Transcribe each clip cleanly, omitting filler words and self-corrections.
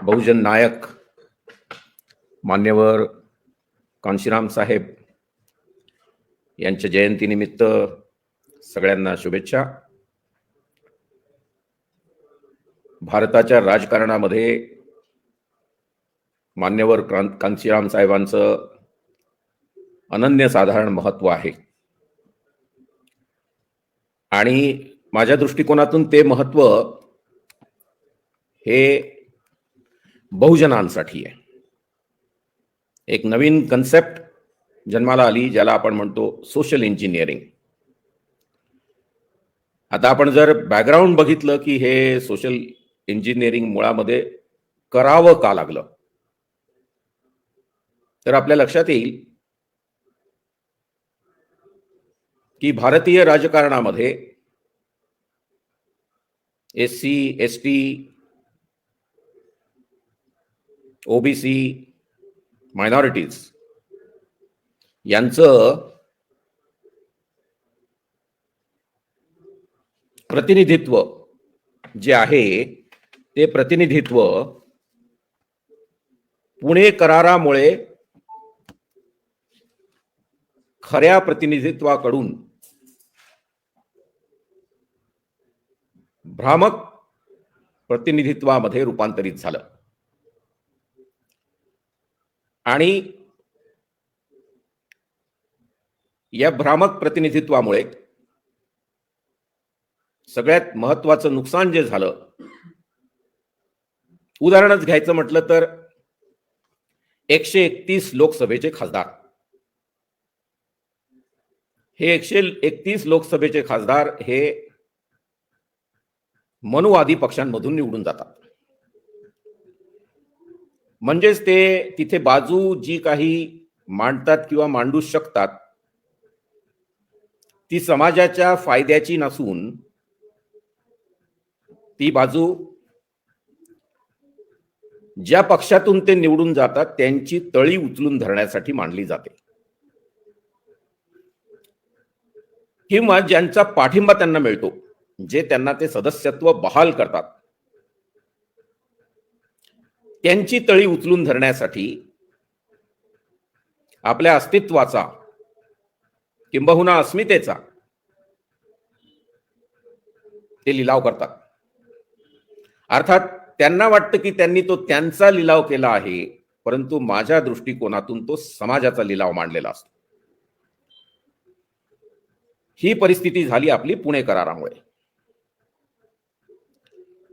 बहुजन नायक मान्यवर कांशीराम साहेब यांच्या जयंतीनिमित्त सगळ्यांना शुभेच्छा. भारताच्या राजकारणामध्ये मान्यवर कांशीराम साहेबांचं अनन्यसाधारण महत्व आहे आणि माझ्या दृष्टिकोनातून ते महत्व हे बहुजनांसाठी आहे. एक नवीन कन्सेप्ट जन्माला आली ज्याला आपण म्हणतो सोशल इंजिनिअरिंग. आता आपण जर बॅकग्राऊंड बघितलं की हे सोशल इंजिनिअरिंग मुळामध्ये करावं का लागलं तर आपल्या लक्षात येईल की भारतीय राजकारणामध्ये SC, ST, OBC, मायनॉरिटीज यांचं प्रतिनिधित्व जे आहे ते प्रतिनिधित्व पुणे करारामुळे खऱ्या प्रतिनिधित्वाकडून भ्रामक प्रतिनिधित्वामध्ये रूपांतरित झालं आणि या भ्रामक प्रतिनिधित्वामुळे सगळ्यात महत्वाचं नुकसान जे झालं, उदाहरणच घ्यायचं म्हटलं तर 131 लोकसभेचे खासदार, हे 131 लोकसभेचे खासदार हे मनुवादी पक्षांमधून निवडून जातात. म्हणजेच ते तिथे बाजू जी काही मांडतात किंवा मांडू शकतात ती समाजाच्या फायद्याची नसून ती बाजू ज्या पक्षातून ते निवडून जातात त्यांची तळी उचलून धरण्यासाठी मांडली जाते किंवा ज्यांचा पाठिंबा त्यांना मिळतो, जे त्यांना ते सदस्यत्व बहाल करतात, त्यांची तळी उचलून धरण्यासाठी आपल्या अस्तित्वाचा किंबहुना अस्मितेचा ते लिलाव करतात. अर्थात त्यांना वाटतं की त्यांनी तो त्यांचा लिलाव केला आहे, परंतु माझ्या दृष्टिकोनातून तो समाजाचा लिलाव मांडलेला असतो. ही परिस्थिती झाली आपली पुणे करारामुळे.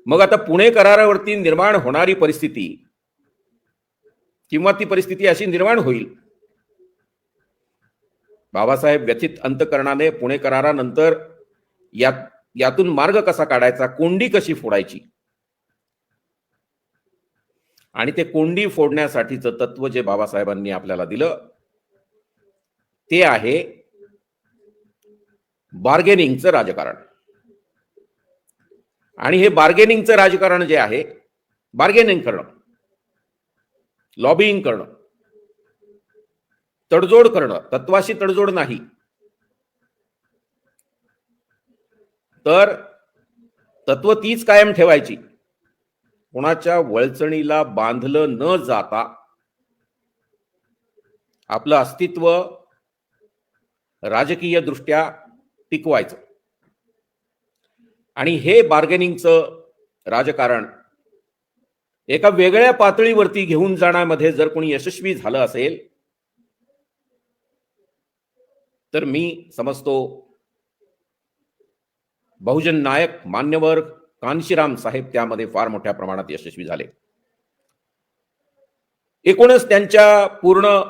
मग आता पुणे करारावरती निर्माण होणारी परिस्थिती किंवा ती परिस्थिती अशी निर्माण होईल, बाबासाहेब व्यथित अंतकरणाने पुणे करारानंतर यातून मार्ग कसा काढायचा, कोंडी कशी फोडायची, आणि ते कोंडी फोडण्यासाठीचं तत्व जे बाबासाहेबांनी आपल्याला दिलं ते आहे बार्गेनिंगचं राजकारण. आणि हे बार्गेनिंगचं राजकारण जे आहे, बार्गेनिंग करणं, लॉबिंग करणं, तडजोड करणं, तत्वाशी तडजोड नाही तर तत्व तीच कायम ठेवायची. कोणाच्या वळचणीला बांधलं न जाता आपलं अस्तित्व राजकीय दृष्ट्या टिकवायचं. आणि हे बार्गेनिंगचं राजकारण एका वेगळ्या पातळीवरती घेऊन जाण्यामध्ये जर कोणी यशस्वी झालं असेल तर मी समजतो बहुजन नायक मान्यवर कांशीराम साहेब त्यामध्ये फार मोठ्या प्रमाणात यशस्वी झाले. एकूणच त्यांच्या पूर्ण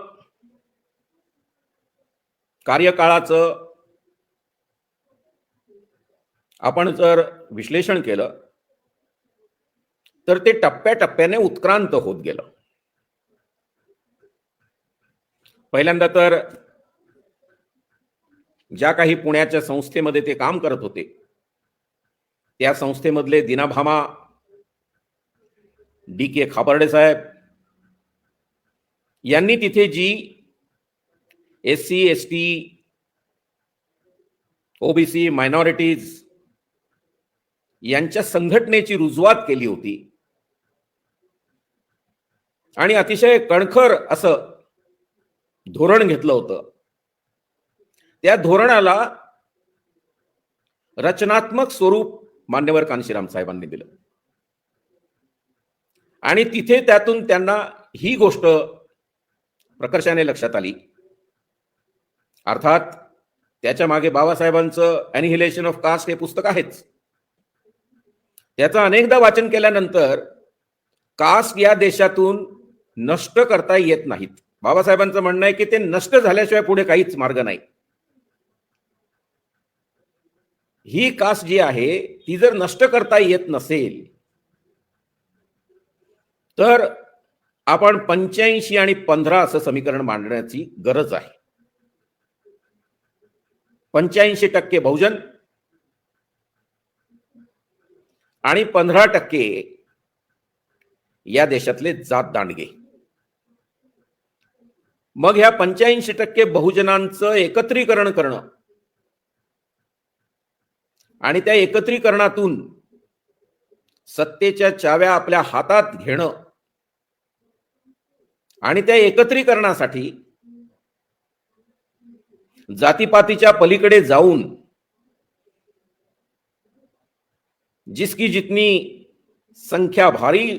कार्यकाळाचं आपण जर विश्लेषण केलं तर ते टप्प्याटप्प्याने उत्क्रांत होत गेलं. पहिल्यांदा तर ज्या काही पुण्याच्या संस्थेमध्ये ते काम करत होते त्या संस्थेमधले दिनाभामा DK खापर्डे साहेब यांनी तिथे जी SC, ST, OBC, मायनॉरिटीज यांच्या संघटनेची रुजवात केली होती आणि अतिशय कणखर असं धोरण घेतलं होतं. त्या धोरणाला रचनात्मक स्वरूप मान्यवर कांशीराम साहेबांनी दिलं आणि तिथे त्यातून त्यांना ही गोष्ट प्रकर्षाने लक्षात आली. अर्थात त्याच्या मागे बाबासाहेबांचं ॲनिहिलेशन ऑफ कास्ट हे पुस्तक आहेच. त्याचं अनेकदा वाचन केल्यानंतर कास्ट या देशातून नष्ट करता येत नाहीत. बाबासाहेबांचं म्हणणं आहे की ते नष्ट झाल्याशिवाय पुढे काहीच मार्ग नाही. ही कास्ट जी आहे ती जर नष्ट करता येत नसेल तर आपण 85 आणि 15 असं समीकरण मांडण्याची गरज आहे. 85% बहुजन आणि 15% या देशातले जात दांडगे. मग ह्या 85% बहुजनांचं एकत्रीकरण करणं आणि त्या एकत्रीकरणातून सत्तेच्या चाव्या आपल्या हातात घेणं आणि त्या एकत्रीकरणासाठी जातीपातीच्या पलीकडे जाऊन जिसकी जितनी संख्या भारी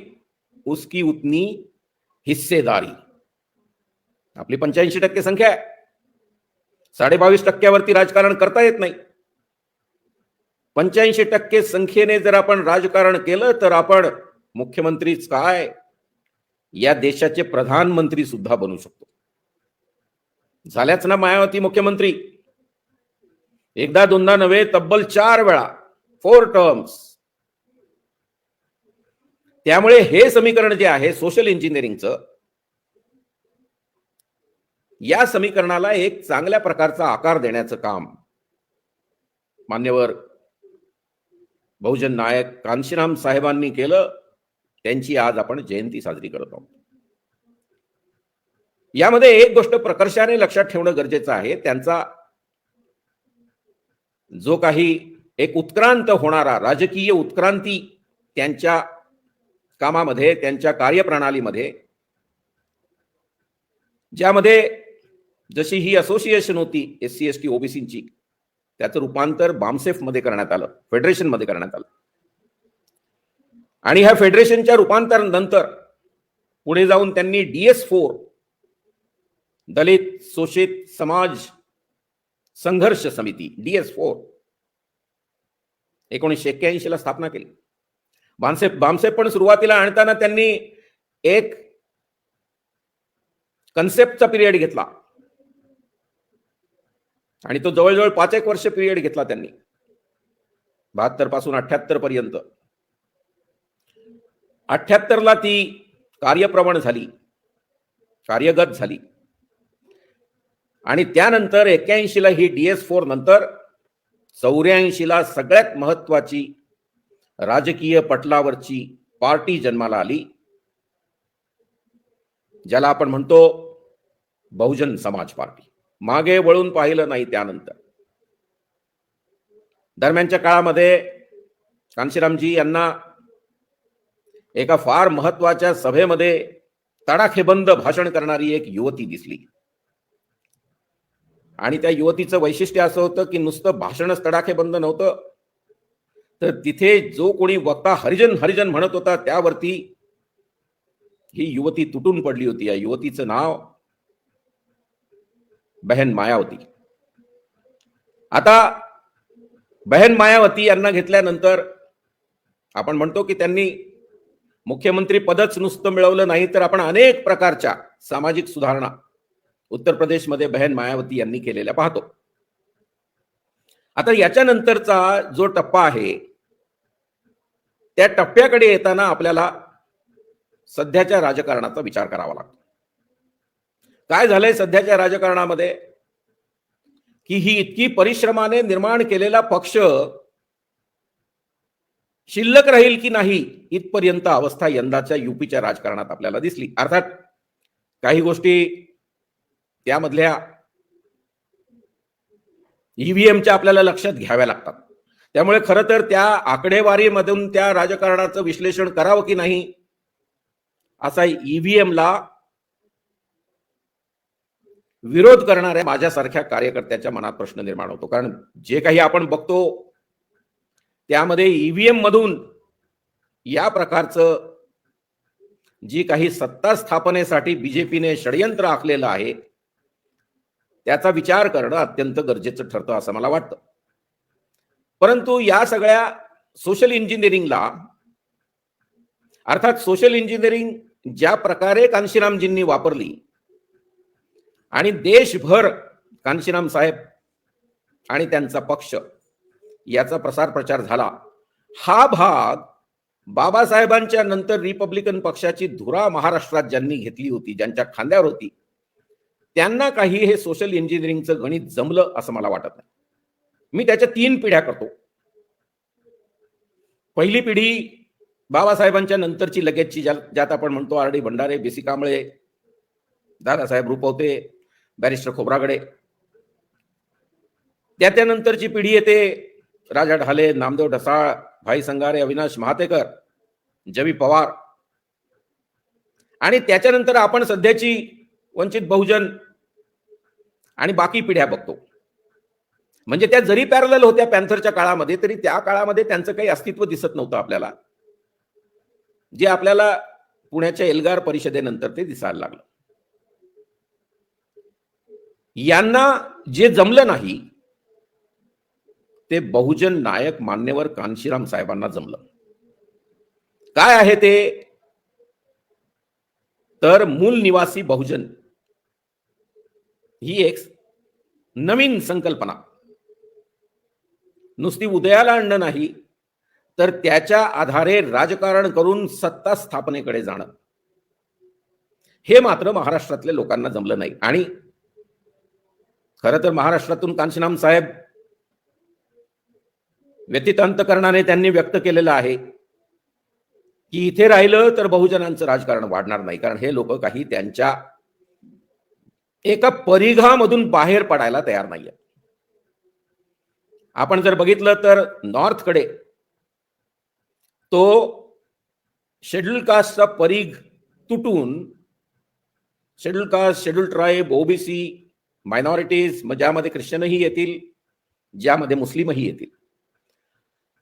उसकी उतनी हिस्सेदारी. आपली 85% संख्या आहे. 22.5% राजकारण करता येत नाही. 85% संख्येने जर आपण राजकारण केलं तर आपण मुख्यमंत्रीच काय या देशाचे प्रधानमंत्री सुद्धा बनू शकतो. झाल्याच ना मायावती मुख्यमंत्री. एकदा दोनदा नव्हे, तब्बल 4 वेळा, 4 टर्म्स. त्यामुळे हे समीकरण जे आहे सोशल इंजिनिअरिंगचं, या समीकरणाला एक चांगल्या प्रकारचा आकार देण्याचं काम मान्यवर बहुजन नायक कांशीराम साहेबांनी केलं. त्यांची आज आपण जयंती साजरी करत आहोत. यामध्ये एक गोष्ट प्रकर्षाने लक्षात ठेवणं गरजेचं आहे. त्यांचा जो काही एक उत्क्रांत होणारा राजकीय उत्क्रांती त्यांच्या कामामध्ये, त्यांच्या कार्यप्रणालीमध्ये, ज्यामध्ये जशी ही असोसिएशन होती SC ST OBCची, त्याचं रूपांतर बामसेफ मध्ये करण्यात आलं, फेडरेशन मध्ये करण्यात आलं. आणि ह्या फेडरेशनच्या रूपांतरानंतर पुढे जाऊन त्यांनी DS4 दलित शोषित समाज संघर्ष समिती DS4 1981 ला स्थापना केली. बामसेफ पण सुरुवातीला आणताना त्यांनी एक कन्सेप्टचा पिरियड घेतला आणि तो जवळजवळ 5 वर्ष पिरियड घेतला त्यांनी, 72 पासून 78 पर्यंत. 78 ला ती कार्यप्रवण झाली, कार्यगत झाली आणि त्यानंतर 81 ला ही DS4 नंतर 84 ला सगळ्यात महत्वाची राजकीय पटलावरची पार्टी जन्माला आली, ज्याला आपण म्हणतो बहुजन समाज पार्टी. मागे वळून पाहिलं नाही त्यानंतर. दरम्यानच्या काळामध्ये कांशीरामजी यांना एका फार महत्वाच्या सभेमध्ये तडाखेबंद भाषण करणारी एक युवती दिसली आणि त्या युवतीचं वैशिष्ट्य असं होतं की नुसतं भाषणच तडाखेबंद नव्हतं, तर तिथे जो कोणी वक्ता हरिजन हरिजन म्हणत होता त्यावरती ही युवती तुटून पडली होती. या युवतीचं नाव बहन मायावती. आता बहन मायावती यांना घेतल्यानंतर आपण म्हणतो की त्यांनी मुख्यमंत्री पदच नुसतं मिळवलं नाही, तर आपण अनेक प्रकारच्या सामाजिक सुधारणा उत्तर प्रदेशमध्ये बहन मायावती यांनी केलेल्या पाहतो. आता याच्यानंतरचा जो टप्पा आहे त्या टप्प्याकडे येताना आपल्याला सध्याच्या राजकारणाचा विचार करावा लागतो. काय झालंय सध्याच्या राजकारणामध्ये की ही इतकी परिश्रमाने निर्माण केलेला पक्ष शिल्लक राहील की नाही इथपर्यंत अवस्था यंदाच्या युपीच्या राजकारणात आपल्याला दिसली. अर्थात काही गोष्टी त्यामधल्या ईव्हीएमच्या आपल्याला लक्षात घ्याव्या लागतात. त्यामुळे खरं तर त्या आकडेवारीमधून त्या राजकारणाचं विश्लेषण करावं की नाही असा ईव्हीएमला विरोध करणाऱ्या माझ्यासारख्या कार्यकर्त्याच्या मनात प्रश्न निर्माण होतो. कारण जे काही आपण बघतो त्यामध्ये ईव्हीएम मधून या प्रकारचं जी काही सत्ता स्थापनेसाठी बीजेपीने षडयंत्र आखलेलं आहे त्याचा विचार करणं अत्यंत गरजेचं ठरतं असं मला वाटतं. परंतु या सगळ्या सोशल इंजिनिअरिंगला, अर्थात सोशल इंजिनिअरिंग ज्या प्रकारे कांशीरामजींनी वापरली आणि देशभर कांशीराम साहेब आणि त्यांचा पक्ष याचा प्रसार प्रचार झाला, हा भाग बाबासाहेबांच्या नंतर रिपब्लिकन पक्षाची धुरा महाराष्ट्रात ज्यांनी घेतली होती, ज्यांच्या खांद्यावर होती, त्यांना काही हे सोशल इंजिनिअरिंगचं गणित जमलं असं मला वाटत नाही. मी त्याच्या 3 पिढ्या करतो. पहिली पिढी बाबासाहेबांच्या नंतरची लगेचची, ज्यात आपण म्हणतो R D Bhandare, B C Kamble, Dadasaheb Rupwate, barrister Khobragade. त्यानंतरची पिढी येते राजा ढाले, नामदेव ढसाळ, भाई संगारे, अविनाश महातेकर, जवी पवार. आणि त्याच्यानंतर आपण सध्याची वंचित बहुजन आणि बाकी पिढ्या बघतो. म्हणजे त्या जरी पॅरलल होत्या पॅन्थरच्या काळामध्ये, तरी त्या काळामध्ये त्यांचं काही अस्तित्व दिसत नव्हतं आपल्याला, जे आपल्याला पुण्याच्या एल्गार परिषदेनंतर ते दिसायला लागलं. यांना जे जमलं नाही ते बहुजन नायक मान्यवर कांशीराम साहेबांना जमलं. काय आहे ते? तर मूल निवासी बहुजन ही एक नवीन संकल्पना, नुसती उदयाला आणणं नाही तर त्याच्या आधारे राजकारण करून सत्ता स्थापनेकडे जाणं, हे मात्र महाराष्ट्रातल्या लोकांना जमलं नाही. आणि खरं तर महाराष्ट्रातून कांशीराम साहेब व्यतीत अंतकरणाने त्यांनी व्यक्त केलेलं आहे की इथे राहिलं तर बहुजनांचं राजकारण वाढणार नाही, कारण हे लोक काही त्यांच्या एका परिघामधून बाहेर पडायला तयार नाहीये. आपण जर बघितलं तर नॉर्थकडे तो शेड्यूल कास्टचा परिघ तुटून schedule caste, schedule tribe, OBC, minorities, ज्यामध्ये ख्रिश्चनही येतील, ज्यामध्ये मुस्लिमही येतील,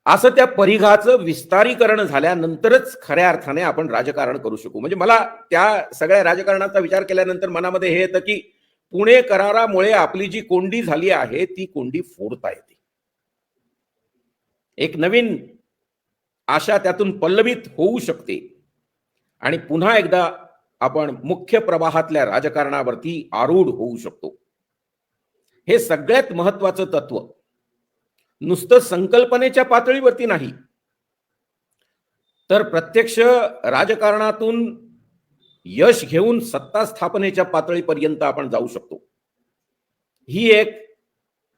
असं त्या परिघाचं विस्तारीकरण झाल्यानंतरच खऱ्या अर्थाने आपण राजकारण करू शकू. म्हणजे मला त्या सगळ्या राजकारणाचा विचार केल्यानंतर मनामध्ये हे येतं की पुणे करारामुळे आपली जी कोंडी झाली आहे ती कोंडी फोडता येते. एक नवीन आशा त्यातून पल्लवित होऊ शकते आणि पुन्हा एकदा आपण मुख्य प्रवाहातल्या राजकारणावरती आरूढ होऊ शकतो. हे सगळ्यात महत्वाचं तत्व नुसतं संकल्पनेच्या पातळीवरती नाही, तर प्रत्यक्ष राजकारणातून यश घेऊन सत्ता स्थापनेच्या पातळीपर्यंत आपण जाऊ शकतो. ही एक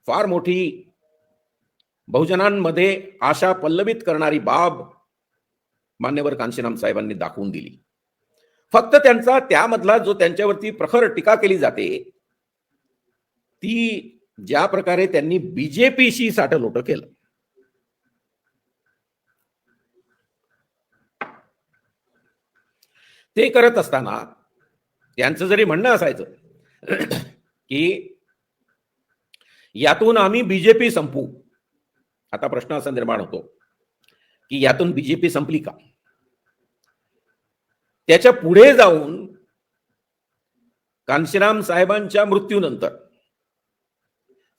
फार मोठी बहुजनांमध्ये आशा पल्लवित करणारी बाब मान्यवर कांशीराम साहेबांनी दाखवून दिली. फक्त त्यांचा त्यामधला जो त्यांच्यावरती प्रखर टीका केली जाते ती ज्या प्रकारे त्यांनी बीजेपीशी साटलोट केलं, ते करत असताना त्यांचं जरी म्हणणं असायचं की यातून आम्ही बीजेपी संपवू, आता प्रश्न असा निर्माण होतो की यातून बीजेपी संपली का? त्याच्या पुढे जाऊन कांशीराम साहेबांच्या मृत्यूनंतर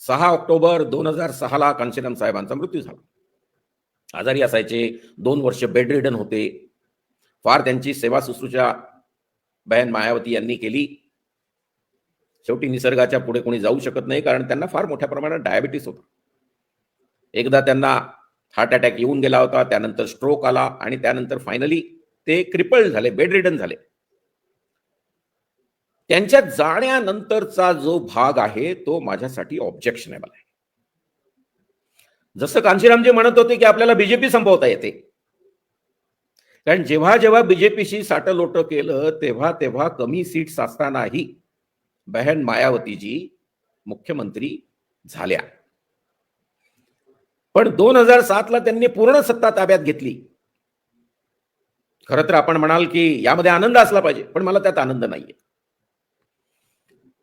6 ऑक्टोबर 2006 ला कांशीराम साहेबांचा मृत्यू झाला. आजारी असायचे, 2 वर्ष बेड रिडन होते. फार त्यांची सेवा शुश्रूषा बहन मायावती यांनी केली. शेवटी निसर्गाच्या पुढे कोणी जाऊ शकत नाही, कारण त्यांना फार मोठ्या प्रमाणात डायबिटीस होता. एकदा त्यांना हार्ट अटॅक येऊन गेला होता, त्यानंतर स्ट्रोक आला आणि त्यानंतर फायनली ते क्रिपल्ड झाले, बेड रिडन झाले. त्यांच्या जाण्यानंतरचा जो भाग आहे तो माझ्यासाठी ऑब्जेक्शनेबल आहे. जसं कांशीरामजी म्हणत होते की आपल्याला बीजेपी संपवता येते, कारण जेव्हा जेव्हा बीजेपीशी साटलोट केलं तेव्हा तेव्हा कमी सीट्स असतानाही बहन मायावतीजी मुख्यमंत्री झाल्या. पण 2007 ला त्यांनी पूर्ण सत्ता ताब्यात घेतली खरं तर आपण म्हणाल की यामध्ये आनंद असला पाहिजे, पण मला त्यात आनंद नाहीये.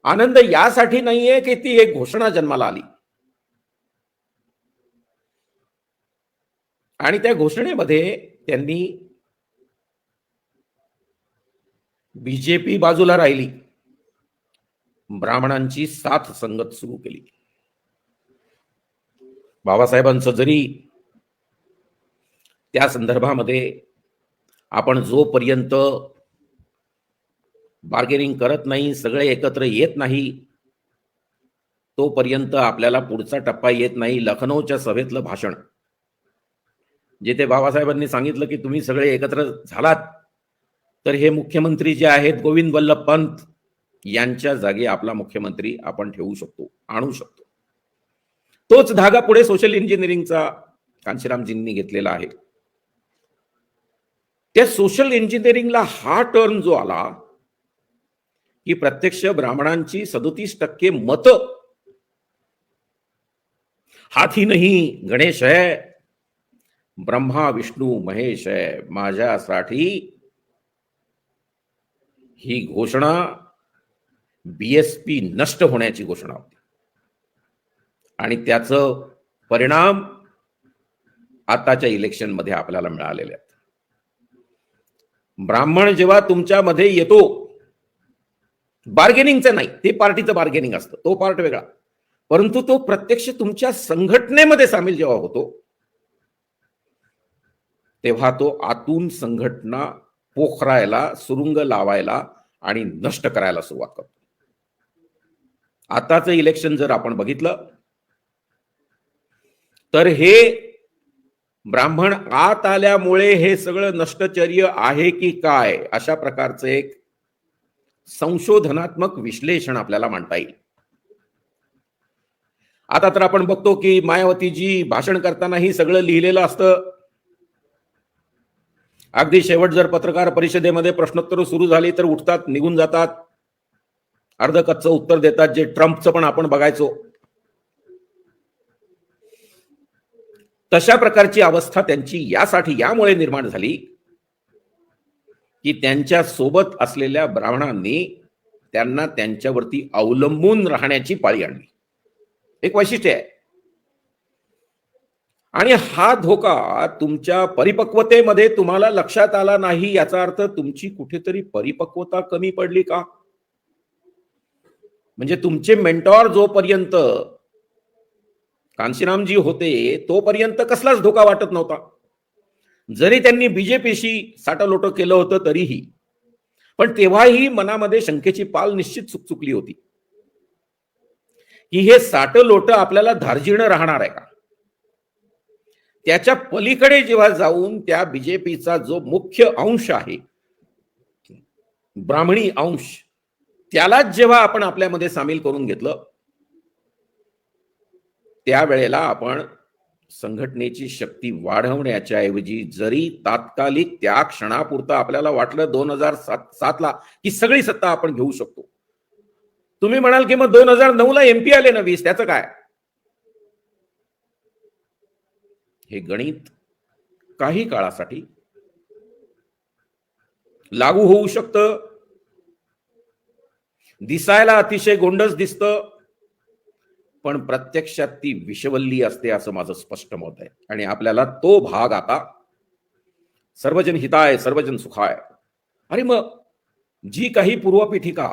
आनंद यासाठी नाहीये की ती एक घोषणा जन्माला आली आणि त्या घोषणेमध्ये त्यांनी बीजेपी बाजूला राहिली, ब्राह्मणांची साथ संगत सुरू केली. बाबासाहेबांचं जरी त्या संदर्भामध्ये आपण जोपर्यंत बार्गेनिंग करत नाही, सगळे एकत्र येत नाही, तोपर्यंत आपल्याला पुढचा टप्पा येत नाही. लखनौच्या सभेतलं भाषण, जिथे बाबासाहेबांनी सांगितलं की तुम्ही सगळे एकत्र झालात तर हे मुख्यमंत्री जे आहेत गोविंद वल्लभ पंत यांच्या जागी आपला मुख्यमंत्री आपण ठेवू शकतो, आणू शकतो. तोच धागा पुढे सोशल इंजिनिअरिंगचा कांशीरामजींनी घेतलेला आहे. त्या सोशल इंजिनिअरिंगला हा टर्न जो आला की प्रत्यक्ष ब्राह्मणांची 37% मत हाथी नाही गणेश है, ब्रह्मा विष्णू महेश है, माझ्यासाठी ही घोषणा बीएसपी नष्ट होण्याची घोषणा होती आणि त्याचं परिणाम आताच्या इलेक्शन मध्ये आपल्याला मिळालेले आहेत. ब्राह्मण जेव्हा तुमच्यामध्ये येतो, बार्गेनिंगचं नाही, ते पार्टीचं बार्गेनिंग असतं, तो पार्ट वेगळा, परंतु तो प्रत्यक्ष तुमच्या संघटनेमध्ये सामील जेव्हा होतो तेव्हा तो आतून संघटना पोखरायला, सुरुंग लावायला आणि नष्ट करायला सुरुवात करतो. आताचं इलेक्शन जर आपण बघितलं तर हे ब्राह्मण आत आल्यामुळे हे सगळं नष्टचर्य आहे की काय, अशा प्रकारचं एक संशोधनात्मक विश्लेषण आपल्याला मांडता येईल. आता तर आपण बघतो की मायावतीजी भाषण करतानाही सगळं लिहिलेलं असतं. अगदी शेवट जर पत्रकार परिषदेमध्ये प्रश्नोत्तर सुरू झाली तर उठतात, निघून जातात, अर्ध कच्चं उत्तर देतात, जे ट्रम्पचं पण आपण बघायचो. तशा प्रकारची अवस्था त्यांची यामुळे निर्माण झाली की त्यांच्या सोबत असलेल्या ब्राह्मणांनी त्यांना त्यांच्यावरती अवलंबून राहण्याची पाळी आणली. एक वैशिष्ट्य आहे. आणि हा धोका तुमच्या परिपक्वतेमध्ये तुम्हाला लक्षात आला नाही, याचा अर्थ तुमची कुठेतरी परिपक्वता कमी पडली का? म्हणजे तुमचे मेंटॉर जोपर्यंत कांशीरामजी होते तोपर्यंत कसलाच धोका वाटत नव्हता. जरी त्यांनी बीजेपीशी साटालोटं केलं होतं तरीही, पण तेव्हाही मनामध्ये शंकेची पाल निश्चित चुकचुकली होती की हे साटलोटं आपल्याला धार्जिणं राहणार आहे का? त्याच्या पलीकडे जेव्हा जाऊन त्या बीजेपीचा जो मुख्य अंश आहे, ब्राह्मणी अंश, त्यालाच जेव्हा आपण आपल्यामध्ये सामील करून घेतलं, त्यावेळेला आपण संघटनेची शक्ती वाढवण्याच्या ऐवजी, जरी तात्कालिक त्या क्षणापुरता आपल्याला वाटलं 2007 ला की सगळी सत्ता आपण घेऊ शकतो, तुम्ही म्हणाल की मग 2009 ला एमपी आले ना 20, त्याचं काय? हे गणित काही काळासाठी लागू होऊ शकतं, दिसायला अतिशय गोंडस दिसतं, पण प्रत्यक्षात ती विषवल्ली असते असं माझं स्पष्ट मत आहे. आणि आपल्याला तो भाग आता सर्वजन हिताय सर्वजन सुखाय, अरे मग जी काही पूर्वपीठिका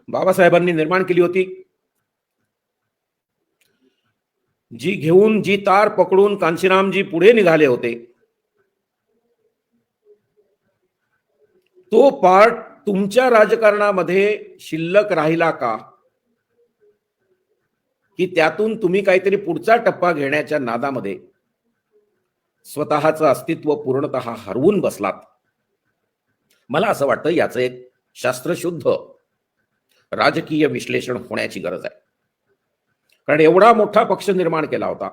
बाबासाहेबांनी निर्माण केली होती, जी तार पकडून कांशीरामजी पुढे निघाले होते, तो पार्ट तुमच्या राजकारणामध्ये शिल्लक राहिला का? की त्यातून तुम्ही काहीतरी पुढचा टप्पा घेण्याच्या नादामध्ये स्वतःचं अस्तित्व पूर्णतः हरवून बसलात? मला असं वाटतं याचं एक शास्त्रशुद्ध राजकीय विश्लेषण होण्याची गरज आहे. कारण एवढा मोठा पक्ष निर्माण केला होता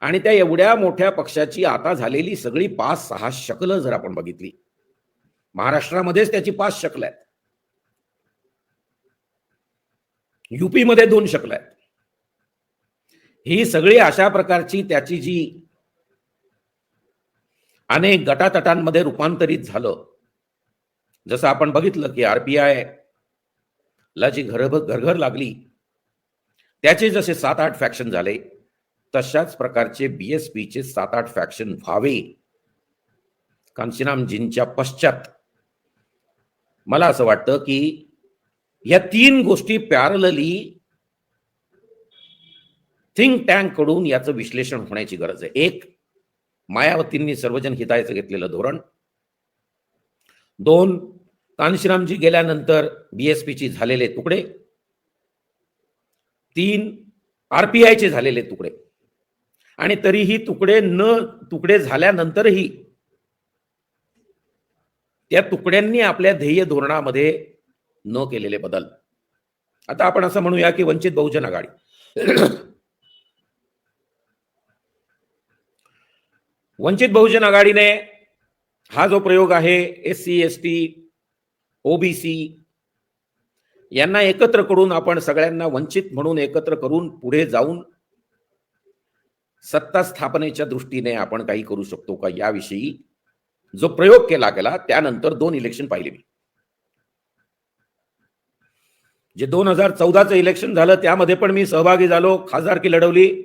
आणि त्या एवढ्या मोठ्या पक्षाची आता झालेली सगळी 5-6 शकलं जर आपण बघितली, महाराष्ट्रामध्येच त्याची 5 शकलं आहेत, युपी मध्ये 2 शकलं आहेत, ही सगळी अशा प्रकारची त्याची जी अनेक गटातटांमध्ये रूपांतरित झालं. जसं आपण बघितलं की आरपीआय ला जी घरघर लागली, त्याचे जसे 7-8 फॅक्शन झाले, तशाच प्रकारचे बीएसपीचे 7-8 फॅक्शन व्हावे कांशीरामजींच्या पश्चात. मला असं वाटतं की या 3 गोष्टी पॅरलली थिंक टँक कडून याचं विश्लेषण होण्याची गरज आहे. एक, मायावतींनी सर्वजन हितायचं घेतलेलं धोरण. 2, कांशीरामजी गेल्यानंतर बीएसपीची झालेले तुकडे. 3, आरपीआयचे झालेले तुकडे. आणि तरीही तुकडे झाल्यानंतरही त्या तुकड्यांनी आपल्या ध्येय धोरणामध्ये न केलेले बदल. आता आपण असं म्हणूया की वंचित बहुजन आघाडी वंचित बहुजन आघाडीने हा जो प्रयोग आहे, एससी एसटी ओबीसी यांना एकत्र करून, आपण सगळ्यांना वंचित म्हणून एकत्र करून पुढे जाऊन सत्ता स्थापनेच्या दृष्टीने आपण काही करू शकतो का, याविषयी जो प्रयोग केला गेला. त्यानंतर 2 इलेक्शन पाहिले मी. जे 2014चं इलेक्शन झालं त्यामध्ये पण मी सहभागी झालो, खासदारकी लढवली.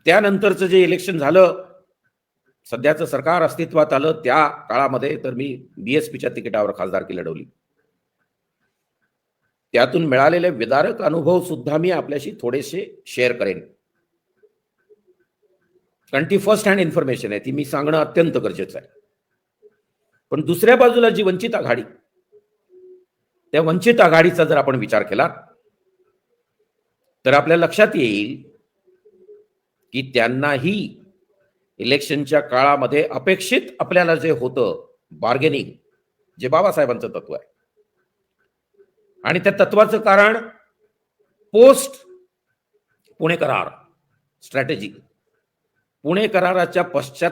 त्यानंतरचं जे इलेक्शन झालं, सध्याचं सरकार अस्तित्वात आलं, त्या काळामध्ये तर मी बीएसपीच्या तिकिटावर खासदारकी लढवली. त्यातून मिळालेले विदारक अनुभव सुद्धा मी आपल्याशी थोडेसे शेअर करेन, कारण ती फर्स्ट हँड इन्फॉर्मेशन आहे, ती मी सांगणं अत्यंत गरजेचं आहे. पण दुसऱ्या बाजूला जी वंचित आघाडी, त्या वंचित आघाडीचा जर आपण विचार केला तर आपल्या लक्षात येईल की त्यांनाही इलेक्शनच्या काळामध्ये अपेक्षित आपल्याला जे होतं बार्गेनिंग, जे बाबासाहेबांचं तत्व आहे, आणि त्या तत्वाचं कारण पोस्ट पुणे करार स्ट्रॅटेजी. पुणे कराराच्या पश्चात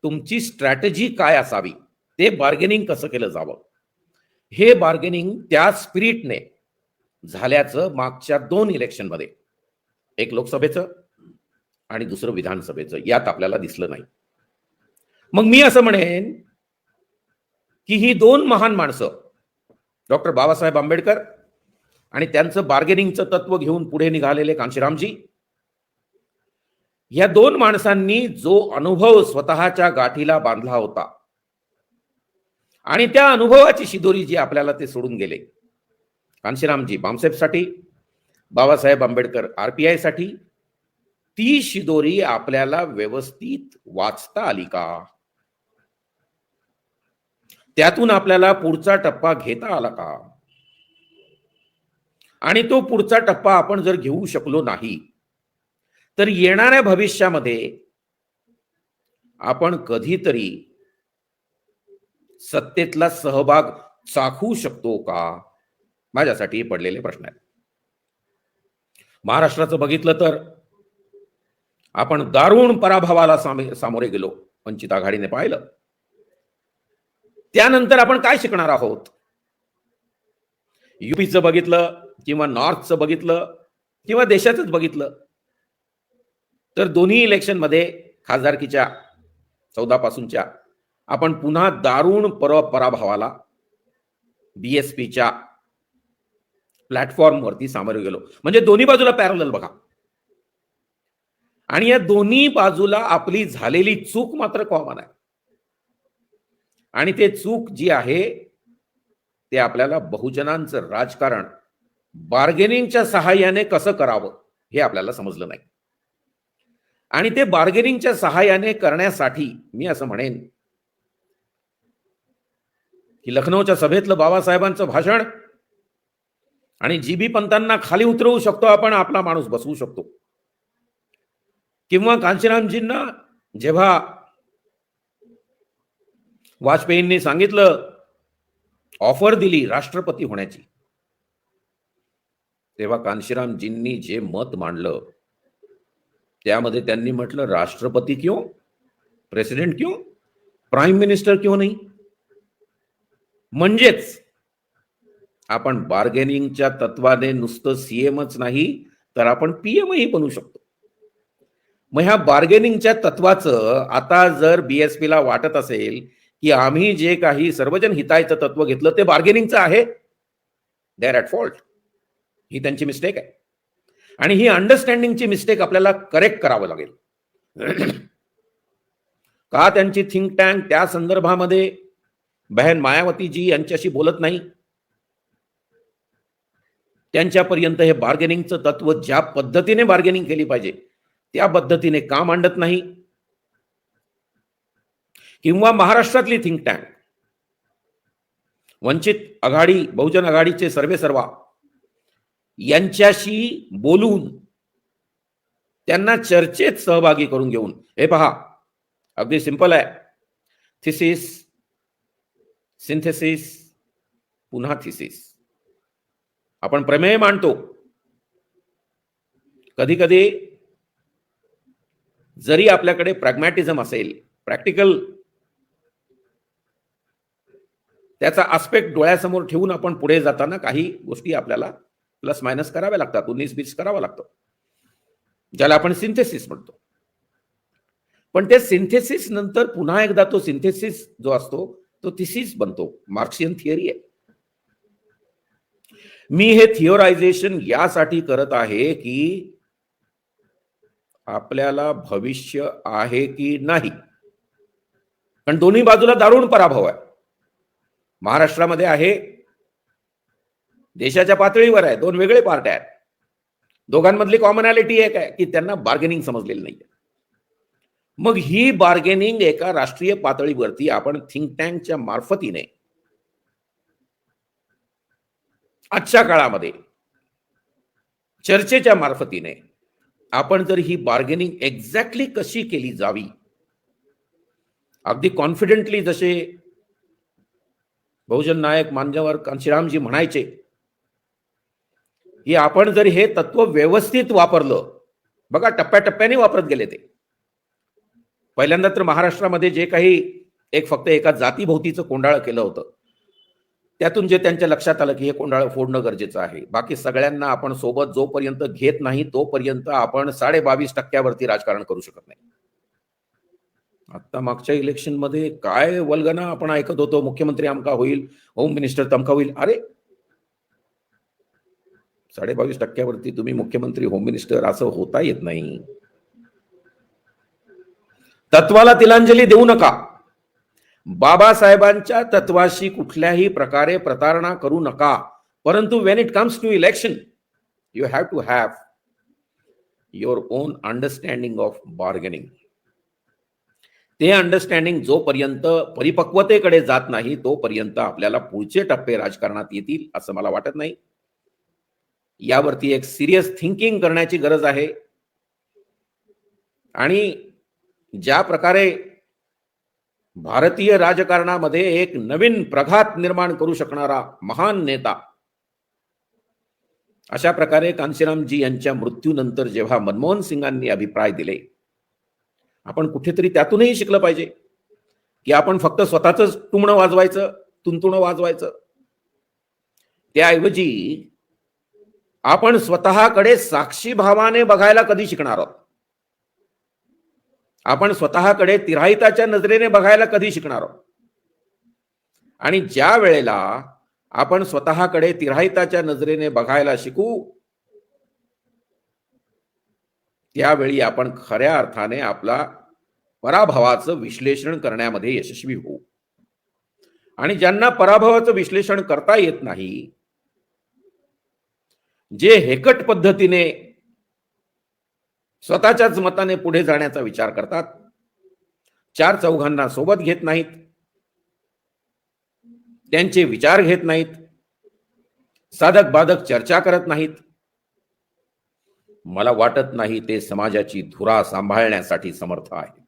तुमची स्ट्रॅटेजी काय असावी, ते बार्गेनिंग कसं केलं जावं, हे बार्गेनिंग त्या स्पिरिटने झाल्याचं मागच्या 2 इलेक्शनमध्ये, एक लोकसभेचं आणि दुसरं विधानसभेचं, यात आपल्याला दिसलं नाही. मग मी असं म्हणेन की ही 2 महान माणसं, डॉक्टर बाबासाहेब आंबेडकर आणि त्यांचं बार्गेनिंगचं तत्व घेऊन पुढे निघालेले कांशीरामजी, या 2 माणसांनी जो अनुभव स्वतःच्या गाठीला बांधला होता आणि त्या अनुभवाची शिदोरी जी आपल्याला ते सोडून गेले, कांशीरामजी बामसेफसाठी, बाबासाहेब आंबेडकर आरपीआय साठी, ती शिदोरी आपल्याला व्यवस्थित वाचता आली का, त्यातून आपल्याला पुढचा टप्पा घेता आला का, आणि तो पुढचा टप्पा आपण जर घेऊ शकलो नाही तर येणाऱ्या भविष्यामध्ये आपण कधीतरी सत्तेतला सहभाग चाखू शकतो का, माझ्यासाठी पडलेले प्रश्न आहेत. महाराष्ट्राचं बघितलं तर आपण दारुण पराभवाला सामोरे गेलो, वंचित आघाडीने पाहिलं. त्यानंतर आपण काय शिकणार आहोत, युपीचं बघितलं किंवा नॉर्थचं बघितलं किंवा देशाचंच बघितलं, तर दोन्ही इलेक्शन मध्ये खासदारकीच्या 14 पासूनच्या आपण पुन्हा दारुण पराभवाला बीएसपीच्या प्लॅटफॉर्मवरती सामोरे गेलो. म्हणजे दोन्ही बाजूला पॅरलल बघा, आणि या दोन्ही बाजूला आपली झालेली चूक मात्र कॉमन आहे. आणि ते चूक जी आहे ते आपल्याला बहुजनांचं राजकारण बार्गेनिंगच्या सहाय्याने कसं करावं हे आपल्याला समजलं नाही. आणि ते बार्गेनिंगच्या सहाय्याने करण्यासाठी मी असं म्हणेन की लखनौच्या सभेतलं बाबासाहेबांचं भाषण आणि जीबी पंतांना खाली उतरवू शकतो आपण, आपला माणूस बसवू शकतो. किंवा कांशीरामजींना जेव्हा वाजपेयींनी सांगितलं, ऑफर दिली राष्ट्रपती होण्याची, तेव्हा कांशीरामजींनी जे मत मांडलं त्यामध्ये त्यांनी म्हटलं, राष्ट्रपती क्यों, प्रेसिडेंट क्यों, प्राइम मिनिस्टर क्यों नहीं. म्हणजेच आपण बार्गेनिंगच्या तत्वाने नुसतं सीएमच नाही तर आपण पीएमही बनू शकतो. मग ह्या बार्गेनिंगच्या तत्वाचं आता जर BSP ला वाटत असेल की आम्ही जे काही सर्वजन हितायचं तत्व घेतलं ते बार्गेनिंगचं आहे, दे आर ॲट फॉल्ट. ही त्यांची मिस्टेक आहे आणि ही अंडरस्टँडिंगची मिस्टेक आपल्याला करेक्ट करावं लागेल. का त्यांची थिंक टँक त्या संदर्भामध्ये बहन मायावतीजी यांच्याशी बोलत नाही? त्यांच्यापर्यंत हे बार्गेनिंगचं तत्व ज्या पद्धतीने बार्गेनिंग केली पाहिजे त्या पद्धतीने का मांडत नाही? किंवा महाराष्ट्रातली थिंक टँक वंचित आघाडी बहुजन आघाडीचे सर्वेसर्वा यांच्याशी बोलून त्यांना चर्चेत सहभागी करून घेऊन, हे पहा अगदी सिंपल आहे, थिसिस, सिंथेसिस, पुन्हा थिसिस. आपण प्रमेय मांडतो, कधी कधी जरी आपल्याकडे प्रॅग्मॅटिझम असेल, प्रॅक्टिकल त्याचा आस्पेक्ट डोळ्यासमोर ठेवून आपण पुढे जाताना काही गोष्टी आपल्याला प्लस मायनस कराव्या लागतात, 19-20 करावा लागतो, ज्याला आपण सिंथेसिस म्हणतो. पण ते सिंथेसिस नंतर पुन्हा एकदा तो सिंथेसिस जो असतो तो थिसिस बनतो. मार्क्सियन थिअरी आहे. मी हे थिओरायझेशन यासाठी करत आहे की आपल्याला भविष्य आहे की नाही, कारण दोन्ही बाजूला दारुण पराभव आहे. महाराष्ट्रामध्ये आहे, देशाच्या पातळीवर आहे, दोन वेगळे पार्ट आहेत. दोघांमधली कॉमनॅलिटी एक आहे की त्यांना बार्गेनिंग समजलेलं नाही. मग ही बार्गेनिंग एका राष्ट्रीय पातळीवरती आपण थिंक टँकच्या मार्फतीने आजच्या काळामध्ये चर्चेच्या मार्फतीने आपण जर ही बार्गेनिंग एक्झॅक्टली कशी केली जावी, अगदी कॉन्फिडेंटली जसे बहुजन नायक मान्यवर कांशीरामजी म्हणायचे की आपण जर हे तत्व व्यवस्थित वापरलं, बघा टप्प्याटप्प्याने वापरत गेले ते. पहिल्यांदा तर महाराष्ट्रामध्ये जे काही फक्त एका जातीभोवतीचं कोंडाळं केलं होतं, त्यातून जे त्यांच्या लक्षात आलं की हे कोंडाळं फोडणं गरजेचं आहे. बाकी सगळ्यांना आपण सोबत जोपर्यंत घेत नाही तोपर्यंत आपण 22.5% राजकारण करू शकत नाही. आता मागच्या इलेक्शन मध्ये काय वल्गना आपण ऐकत होतो, मुख्यमंत्री अमका होईल, होम मिनिस्टर तमका होईल. अरे 22.5% तुम्ही मुख्यमंत्री होम मिनिस्टर असं होता येत नाही. तत्वाला तिलांजली देऊ नका. बाबासाहेबांच्या तत्वाशी कुठल्याही प्रकारे प्रतारणा करू नका. परंतु when it comes to election you have to have your own understanding of bargaining. ते अंडरस्टँडिंग जोपर्यंत परिपक्वतेकडे जात नाही तोपर्यंत आपल्याला पुढचे टप्पे राजकारणात येतील असं मला वाटत नाही. यावरती एक सिरियस थिंकिंग करण्याची गरज आहे. आणि ज्या प्रकारे भारतीय राजकारणामध्ये एक नवीन प्रघात निर्माण करू शकणारा महान नेता, अशा प्रकारे कांशीरामजी यांच्या मृत्यूनंतर जेव्हा मनमोहन सिंगांनी अभिप्राय दिले, आपण कुठेतरी त्यातूनही शिकलं पाहिजे की आपण फक्त स्वतःच टुमणं वाजवायचं, तुंतुणं वाजवायचं, त्याऐवजी आपण स्वतःकडे साक्षी भावाने बघायला कधी शिकणार आहोत? आपण स्वतःकडे तिराहिताच्या नजरेने बघायला कधी शिकणार आहोत? आणि ज्या वेळेला आपण स्वतःकडे तिराहिताच्या नजरेने बघायला शिकू, त्यावेळी आपण खऱ्या अर्थाने आपला पराभवाचं विश्लेषण करण्यामध्ये यशस्वी होऊ. आणि ज्यांना पराभवाचं विश्लेषण करता येत नाही, जे हेकट पद्धतीने स्वतःच्याच मताने पुढे जाण्याचा विचार करतात, चार चौघांना सोबत घेत नाहीत, त्यांचे विचार घेत नाहीत, साधक बाधक चर्चा करत नाहीत, मला वाटत नाही ते समाजाची धुरा सांभाळण्यासाठी समर्थ आहेत.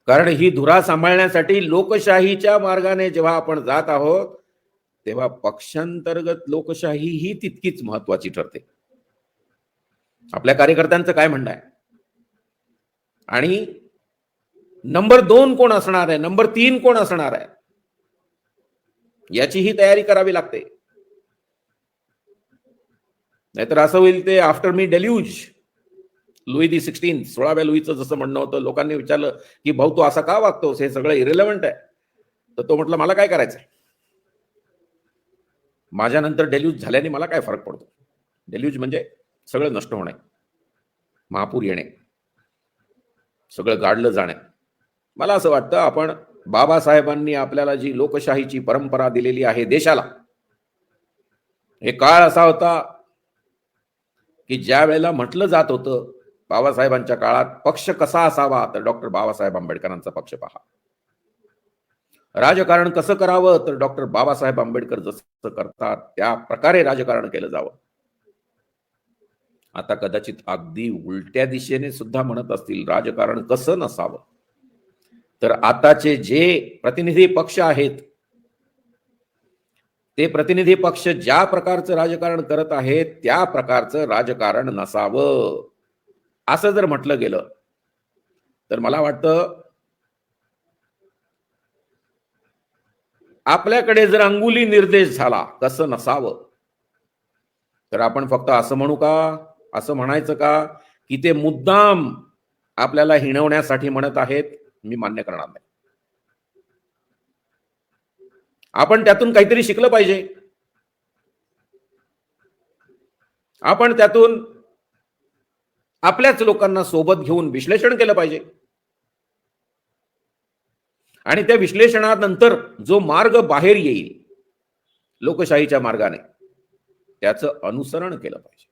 कारण ही धुरा सांभाळण्यासाठी लोकशाहीच्या मार्गाने जेव्हा आपण जात आहोत तेव्हा पक्षांतर्गत लोकशाही ही तितकीच महत्वाची ठरते. आपल्या कार्यकर्त्यांचं काय म्हणणं आहे आणि नंबर 2 कोण असणार आहे, नंबर 3 कोण असणार आहे, याचीही तयारी करावी लागते. नाहीतर असं होईल ते आफ्टर मी डेल्यूज, लुई दी 16 16व्या लुईचं जसं म्हणणं होतं, लोकांनी विचारलं की भाऊ तू असा का वागतोस, हे सगळं इरिलेव्हंट आहे. तर तो म्हटलं मला काय करायचंय, माझ्यानंतर डेल्यूज झाल्याने मला काय फरक पडतो. डेल्यूज म्हणजे सगळं नष्ट होणे, महापूर येणे, सगळं गाडलं जाणे. मला असं वाटतं आपण बाबासाहेबांनी आपल्याला जी लोकशाहीची परंपरा दिलेली आहे देशाला, हे काळ असा होता की ज्या वेळेला म्हटलं जात होतं बाबासाहेबांच्या काळात पक्ष कसा असावा, तर डॉक्टर बाबासाहेब आंबेडकरांचा पक्ष पहा. राजकारण कसं करावं, तर डॉक्टर बाबासाहेब आंबेडकर जसं करतात त्या प्रकारे राजकारण केलं जावं. आता कदाचित अगदी उलट्या दिशेने सुद्धा म्हणत असतील राजकारण कसं नसावं, तर आताचे जे प्रतिनिधी पक्ष आहेत ते प्रतिनिधी पक्ष ज्या प्रकारचं राजकारण करत आहेत त्या प्रकारचं राजकारण नसावं असं जर म्हटलं गेलं तर मला वाटतं आपल्याकडे जर अंगुली निर्देश झाला कसं नसावं, तर आपण फक्त असं म्हणू का, असं म्हणायचं का की ते मुद्दाम आपल्याला हिणवण्यासाठी म्हणत आहेत. मी मान्य करणार नाही. आपण त्यातून काहीतरी शिकलं पाहिजे. आपण त्यातून आपल्याच लोकांना सोबत घेऊन विश्लेषण केलं पाहिजे आणि त्या विश्लेषणानंतर जो मार्ग बाहेर येईल लोकशाहीच्या मार्गाने त्याचं अनुसरण केलं पाहिजे.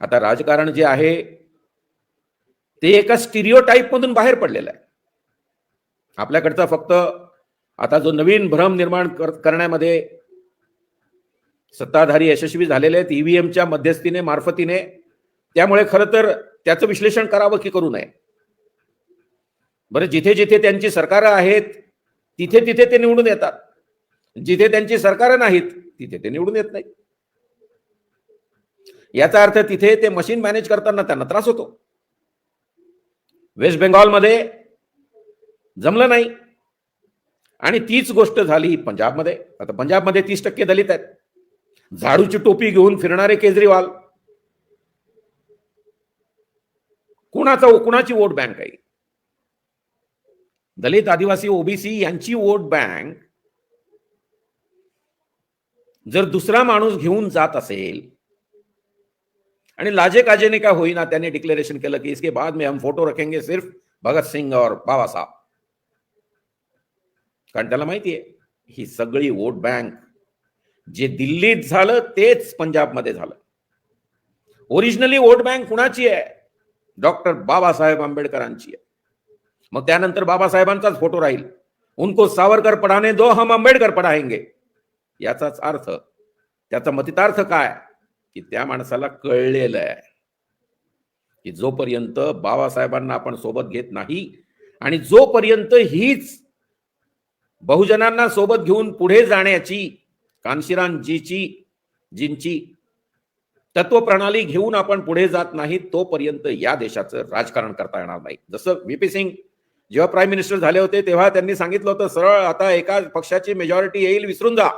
आता राजकारण जे आहे ते एका स्टिरियोटाइप मधून बाहेर पडलेलं आहे. आपल्याकडचा फक्त आता जो नवीन भ्रम निर्माण करण्यामध्ये सत्ताधारी यशस्वी झालेले आहेत ईव्हीएमच्या मध्यस्थीने मार्फतीने, त्यामुळे खरं तर त्याचं विश्लेषण करावं की करू नये. बरं, जिथे जिथे त्यांची सरकारं आहेत तिथे तिथे ते निवडून येतात, जिथे त्यांची सरकारं नाहीत तिथे ते निवडून येत नाही. याचा अर्थ तिथे ते मशीन मॅनेज करताना त्यांना त्रास होतो. वेस्ट बेंगॉलमध्ये जमलं नाही आणि तीच गोष्ट झाली पंजाबमध्ये. आता पंजाबमध्ये 30% दलित आहेत. झाडूची टोपी घेऊन फिरणारे केजरीवाल कुणाची वोट बँक आहे? दलित, आदिवासी, ओबीसी यांची वोट बँक जर दुसरा माणूस घेऊन जात असेल आणि लाजे काजेने का होईना त्याने डिक्लेरेशन केलं की इसके बाद में हम फोटो रखेंगे सिर्फ भगत सिंह और बाबा साहब, कारण त्याला माहिती आहे ही सगळी वोट बँक जे दिल्लीत झालं तेच पंजाबमध्ये झालं. ओरिजिनली वोट बँक कुणाची आहे? डॉक्टर बाबासाहेब आंबेडकरांची आहे. मग त्यानंतर बाबासाहेबांचाच फोटो राहील. उनको सावरकर पढ़ाने दो, हम आंबेडकर पढ़ाएंगे. याचाच अर्थ, त्याचा मतितार्थ काय की त्या माणसाला कळलेलं आहे की जोपर्यंत बाबासाहेबांना आपण सोबत घेत नाही आणि जोपर्यंत हीच बहुजनांना सोबत घेऊन पुढे जाण्याची कान्शीरामजींची तत्वप्रणाली घेऊन आपण पुढे जात नाही तोपर्यंत या देशाचं राजकारण करता येणार नाही. जसं व्हीपी सिंग जेव्हा प्राईम मिनिस्टर झाले होते तेव्हा त्यांनी सांगितलं होतं सरळ, आता एका पक्षाची मेजॉरिटी येईल, विसरून जा.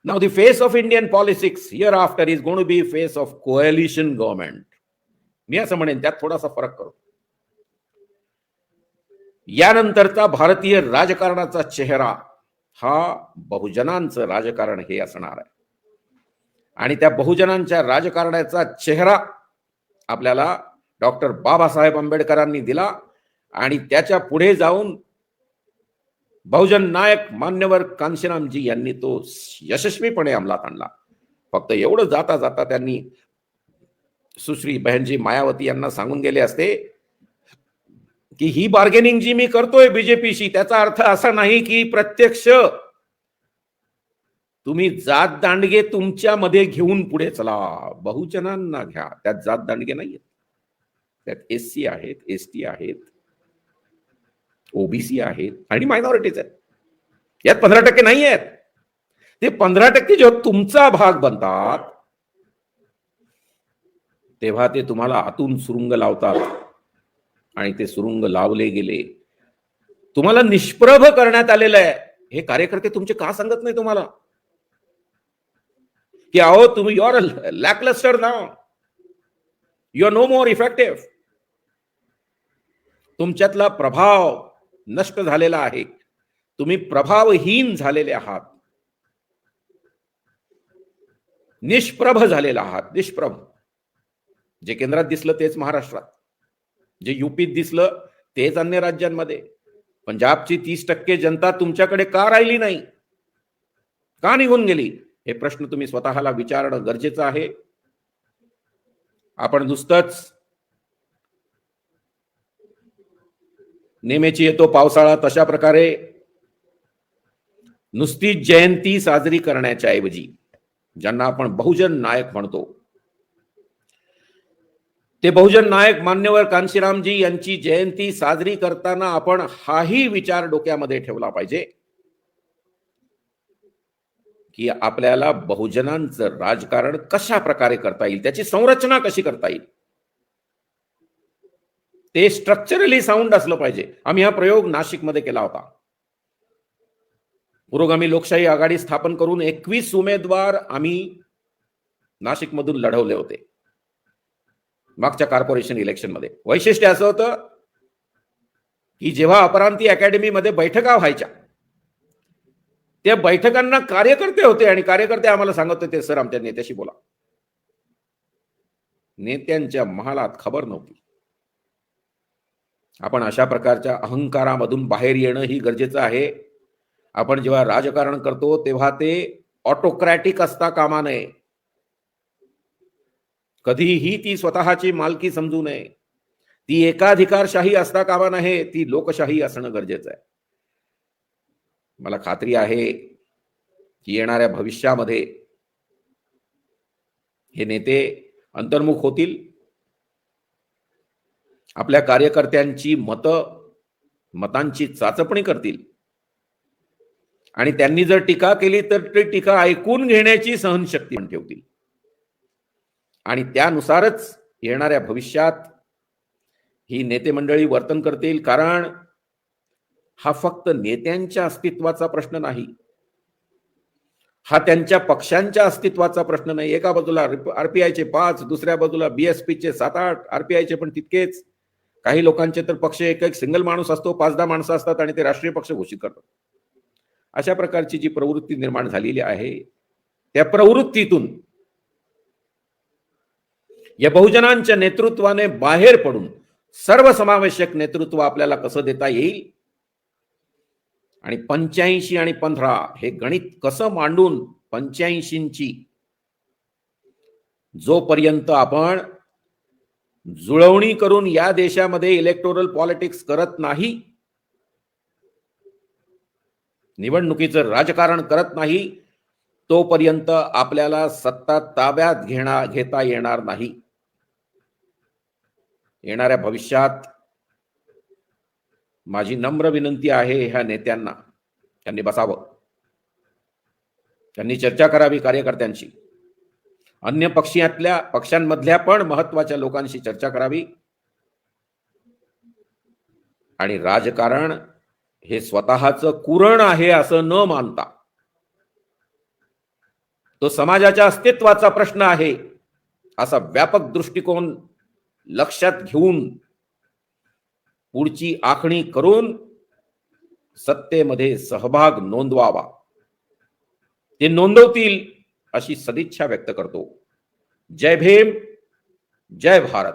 Now the face of Indian politics hereafter is going to be face of coalition government. मी असं म्हणेन त्यात थोडासा फरक करू. यानंतरचा भारतीय राजकारणाचा चेहरा हा बहुजनांचं राजकारण हे असणार आहे आणि त्या बहुजनांच्या राजकारणाचा चेहरा आपल्याला डॉक्टर बाबासाहेब आंबेडकरांनी दिला आणि त्याच्या पुढे जाऊन बहुजन नायक मान्यवर कान्शीरामजी यांनी तो यशस्वीपणे अंमलात आणला. फक्त एवढं जाता जाता त्यांनी सुश्री बहनजी मायावती यांना सांगून गेले असते की ही बार्गेनिंग जी मी करतोय बीजेपीशी त्याचा अर्थ असा नाही की प्रत्यक्ष तुम्ही जात दांडगे तुमच्यामध्ये घेऊन पुढे चला, बहुजनांना घ्या. त्यात जात दांडगे नाहीयेत, त्यात एससी आहेत, एसटी आहेत, ओबीसी आहेत आणि मायनॉरिटीज आहेत. यात 15% नाही आहेत. ते 15% जेव्हा तुमचा भाग बनतात तेव्हा ते तुम्हाला आतून सुरुंग लावतात आणि ते सुरुंग लावले गेले, तुम्हाला निष्प्रभ करण्यात आलेलं आहे. हे कार्यकर्ते तुमचे का सांगत नाही तुम्हाला की अहो तुम्ही you're lacklustre now, you are no more effective. तुमच्यातला प्रभाव नष्ट झालेला आहे. तुम्ही प्रभावहीन झालेले आहात, निष्प्रभ झालेला आहात. निष्प्रभ. जे केंद्रात दिसलं तेच महाराष्ट्रात, जे युपीत दिसलं तेच अन्य राज्यांमध्ये. पंजाबची 30% जनता तुमच्याकडे का राहिली नाही, का निघून गेली, हे प्रश्न तुम्ही स्वतःला विचारणं गरजेचं आहे. आपण नुसतंच नेमेची येतो पावसाळा तशा प्रकारे नुसती जयंती साजरी करण्याच्या ऐवजी, ज्यांना आपण बहुजन नायक म्हणतो, ते बहुजन नायक मान्यवर कांशीरामजी यांची जयंती साजरी करताना आपण हाही विचार डोक्यामध्ये ठेवला पाहिजे की आपल्याला बहुजनांचं राजकारण कशा प्रकारे करता येईल, त्याची संरचना कशी करता येईल, ते स्ट्रक्चरली साऊंड असलं पाहिजे. आम्ही हा प्रयोग नाशिकमध्ये केला होता. पुरोगामी लोकशाही आघाडी स्थापन करून 21 उमेदवार आम्ही नाशिकमधून लढवले होते मागच्या कॉर्पोरेशन इलेक्शनमध्ये. वैशिष्ट्य असं होतं की जेव्हा अपरांती अकॅडमीमध्ये बैठका व्हायच्या, त्या बैठकांना कार्यकर्ते होते आणि कार्यकर्ते आम्हाला सांगत होते, सर आमच्या नेत्याशी बोला. नेत्यांच्या महालात खबर नव्हती. आपण अशा प्रकारच्या अहंकारामधून बाहेर येणं ही गरजेचं आहे. आपण जेव्हा राजकारण करतो तेव्हा ते ऑटोक्रॅटिक असता कामा नये. कधीही ती स्वतःची मालकी समजू नये. ती एकाधिकारशाही असता कामा नये. ती लोकशाही असणं गरजेचं आहे. मला खात्री आहे की येणाऱ्या भविष्यामध्ये हे नेते अंतर्मुख होतील. आपल्या कार्यकर्त्यांची मतांची चाचपणी करतील आणि त्यांनी जर टीका केली तर ती टीका ऐकून घेण्याची सहनशक्ती ठेवतील आणि त्यानुसारच येणाऱ्या भविष्यात ही नेते मंडळी वर्तन करतील. कारण हा फक्त नेत्यांच्या अस्तित्वाचा प्रश्न नाही, हा त्यांच्या पक्षांच्या अस्तित्वाचा प्रश्न नाही. एका बाजूला आरपीआयचे 5, दुसऱ्या बाजूला बीएसपीचे 7-8, आरपीआयचे पण तितकेच. काही लोकांचे तर पक्ष एक सिंगल माणूस असतो, 5-10 माणसं असतात आणि ते राष्ट्रीय पक्ष घोषित करतात. अशा प्रकारची जी प्रवृत्ती निर्माण झालेली आहे, त्या प्रवृत्तीतून या बहुजनांच्या नेतृत्वाने बाहेर पडून सर्वसमावेशक नेतृत्व आपल्याला कसं देता येईल आणि 85 आणि 15 हे गणित कसं मांडून 85ची जोपर्यंत आपण जुळवणी करून या देशामध्ये इलेक्टोरल पॉलिटिक्स करत नाही, निवडणुकीचं राजकारण करत नाही, तोपर्यंत आपल्याला सत्ता ताब्यात घेता येणार नाही. येणाऱ्या भविष्यात माझी नम्र विनंती आहे ह्या नेत्यांना, त्यांनी बसावं, त्यांनी चर्चा करावी कार्यकर्त्यांशी, अन्य पक्षांमधल्या पण महत्वाच्या लोकांशी चर्चा करावी आणि राजकारण हे स्वतःचं कुरण आहे असं न मानता, तो समाजाच्या अस्तित्वाचा प्रश्न आहे असा व्यापक दृष्टिकोन लक्षात घेऊन पुढची आखणी करून सत्तेमध्ये सहभाग नोंदवावा. ते नोंदवतील अशी सदिच्छा व्यक्त करतो. जय भीम, जय भारत.